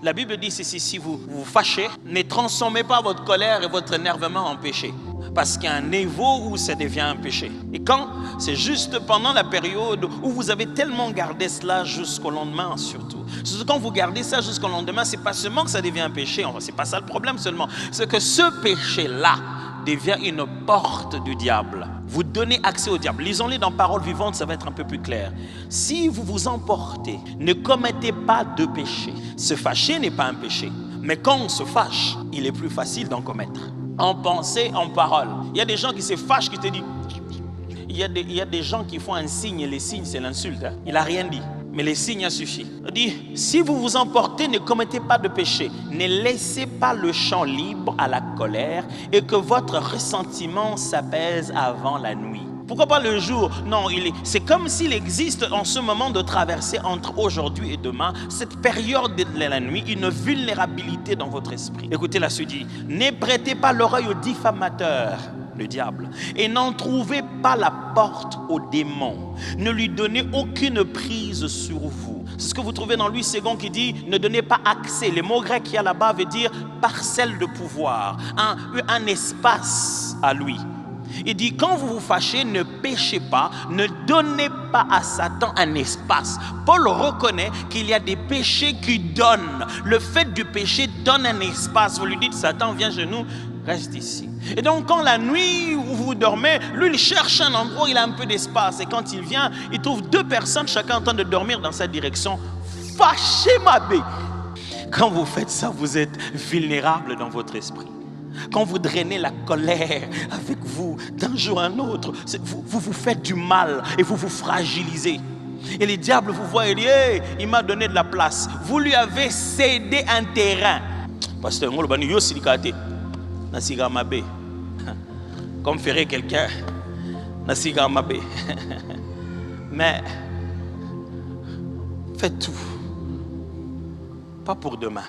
La Bible dit ceci, si vous vous fâchez, ne transformez pas votre colère et votre énervement en péché. Parce qu'il y a un niveau où ça devient un péché. Et quand c'est juste pendant la période où vous avez tellement gardé cela jusqu'au lendemain surtout. Surtout quand vous gardez ça jusqu'au lendemain, c'est pas seulement que ça devient un péché, c'est pas ça le problème seulement. C'est que ce péché-là devient une porte du diable. Vous donnez accès au diable. Lisons-les dans Parole vivante, ça va être un peu plus clair. Si vous vous emportez, ne commettez pas de péché. Se fâcher n'est pas un péché. Mais quand on se fâche, il est plus facile d'en commettre. En pensée, en parole. Il y a des gens qui se fâchent, qui te disent... Il y a des gens qui font un signe, et les signes, c'est l'insulte. Il n'a rien dit. Mais les signes a suffi. Il dit, si vous vous emportez, ne commettez pas de péché. Ne laissez pas le champ libre à la colère et que votre ressentiment s'apaise avant la nuit. Pourquoi pas le jour? Non, c'est comme s'il existe en ce moment de traverser entre aujourd'hui et demain, cette période de la nuit, une vulnérabilité dans votre esprit. Écoutez la suite dit, ne prêtez pas l'oreille au diffamateur, le diable, et n'en trouvez pas la porte au démon. Ne lui donnez aucune prise sur vous. C'est ce que vous trouvez dans Louis II qui dit ne donnez pas accès. Le mot grec qu'il y a là-bas veut dire parcelle de pouvoir, un espace à lui. Il dit quand vous vous fâchez, ne péchez pas, ne donnez pas à Satan un espace. Paul reconnaît qu'il y a des péchés qui donnent. Le fait du péché donne un espace. Vous lui dites Satan viens chez nous, reste ici. Et donc quand la nuit où vous dormez, lui il cherche un endroit où il a un peu d'espace. Et quand il vient, il trouve deux personnes, chacun en train de dormir dans sa direction. Fâchez ma bête. Quand vous faites ça, vous êtes vulnérable dans votre esprit. Quand vous drainez la colère avec vous d'un jour à un autre, vous vous faites du mal et vous vous fragilisez. Et le diable vous voit et dit hey, il m'a donné de la place. Vous lui avez cédé un terrain. Pasteur, comme ferait quelqu'un, mais faites tout, pas pour demain.